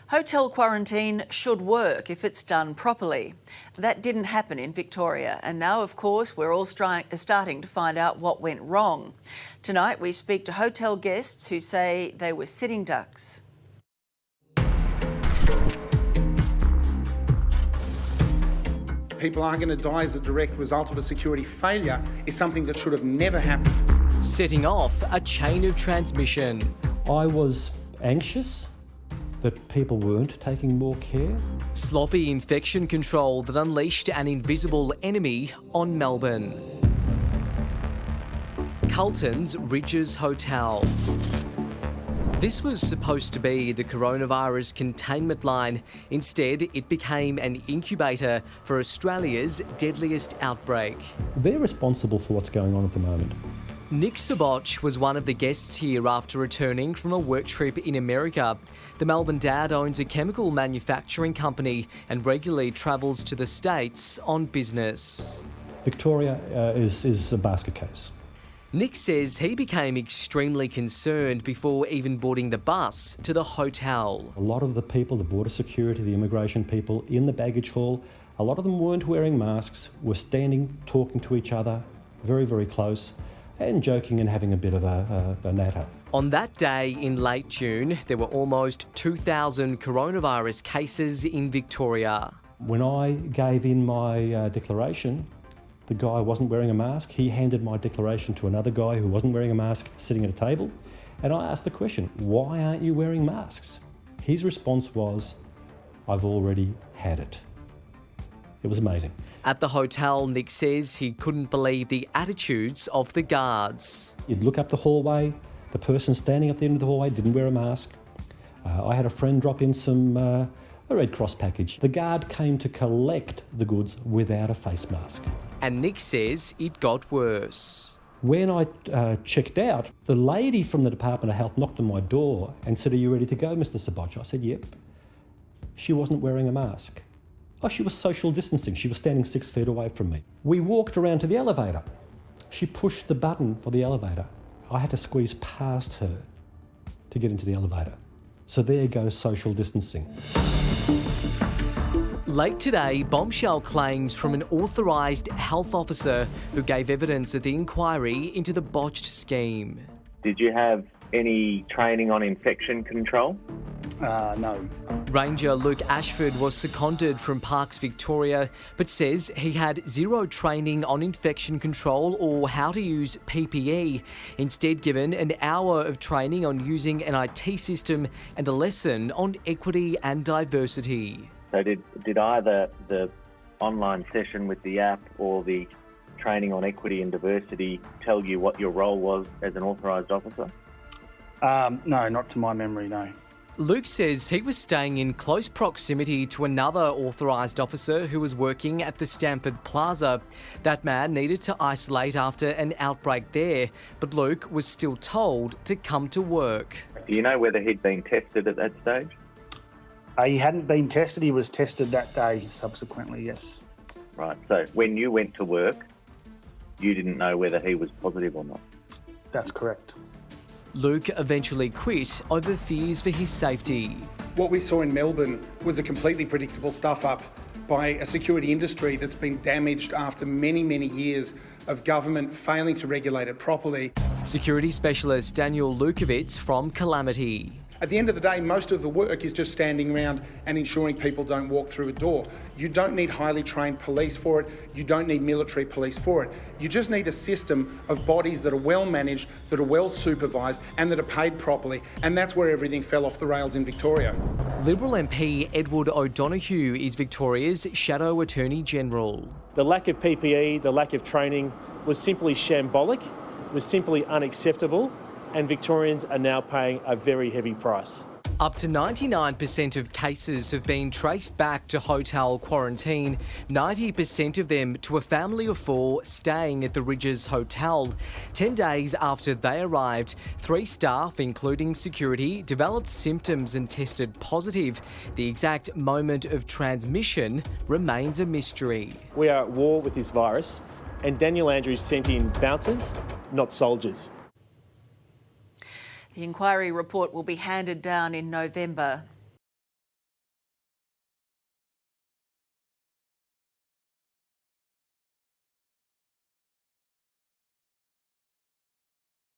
Hotel quarantine should work if it's done properly. That didn't happen in Victoria, and now, of course, we're all starting to find out what went wrong. Tonight, we speak to hotel guests who say they were sitting ducks. People aren't going to die as a direct result of a security failure is something that should have never happened. Setting off a chain of transmission. I was anxious that people weren't taking more care. Sloppy infection control that unleashed an invisible enemy on Melbourne. Carlton's Ridges Hotel. This was supposed to be the coronavirus containment line. Instead, it became an incubator for Australia's deadliest outbreak. They're responsible for what's going on at the moment. Nick Saboch was one of the guests here after returning from a work trip in America. The Melbourne dad owns a chemical manufacturing company and regularly travels to the States on business. Victoria is a basket case. Nick says he became extremely concerned before even boarding the bus to the hotel. A lot of the people, the border security, the immigration people in the baggage hall, a lot of them weren't wearing masks, were standing, talking to each other, very, very close, and joking and having a bit of a natter. On that day in late June, there were almost 2,000 coronavirus cases in Victoria. When I gave in my declaration, the guy wasn't wearing a mask. He handed my declaration to another guy who wasn't wearing a mask sitting at a table. And I asked the question, why aren't you wearing masks? His response was, I've already had it. It was amazing. At the hotel, Nick says he couldn't believe the attitudes of the guards. You'd look up the hallway, the person standing at the end of the hallway didn't wear a mask. I had a friend drop in a Red Cross package. The guard came to collect the goods without a face mask. And Nick says it got worse. When I checked out, the lady from the Department of Health knocked on my door and said, "Are you ready to go, Mr. Saboch?" I said, "Yep." She wasn't wearing a mask. Oh, she was social distancing. She was standing 6 feet away from me. We walked around to the elevator. She pushed the button for the elevator. I had to squeeze past her to get into the elevator. So there goes social distancing. Late today, bombshell claims from an authorised health officer who gave evidence at the inquiry into the botched scheme. Did you have any training on infection control? No. Ranger Luke Ashford was seconded from Parks Victoria, but says he had zero training on infection control or how to use PPE, instead given an hour of training on using an IT system and a lesson on equity and diversity. So did either the online session with the app or the training on equity and diversity tell you what your role was as an authorised officer? No, not to my memory, no. Luke says he was staying in close proximity to another authorised officer who was working at the Stamford Plaza. That man needed to isolate after an outbreak there, but Luke was still told to come to work. Do you know whether he'd been tested at that stage? He hadn't been tested. He was tested that day subsequently, yes. Right, so when you went to work, you didn't know whether he was positive or not? That's correct. Luke eventually quit over fears for his safety. What we saw in Melbourne was a completely predictable stuff-up by a security industry that's been damaged after many, many years of government failing to regulate it properly. Security specialist Daniel Lukovitz from Calamity. At the end of the day, most of the work is just standing around and ensuring people don't walk through a door. You don't need highly trained police for it. You don't need military police for it. You just need a system of bodies that are well managed, that are well supervised and that are paid properly. And that's where everything fell off the rails in Victoria. Liberal MP Edward O'Donoghue is Victoria's Shadow Attorney General. The lack of PPE, the lack of training was simply shambolic, was simply unacceptable, and Victorians are now paying a very heavy price. Up to 99% of cases have been traced back to hotel quarantine, 90% of them to a family of 4 staying at the Ridges Hotel. 10 days after they arrived, 3 staff, including security, developed symptoms and tested positive. The exact moment of transmission remains a mystery. We are at war with this virus, and Daniel Andrews sent in bouncers, not soldiers. The inquiry report will be handed down in November.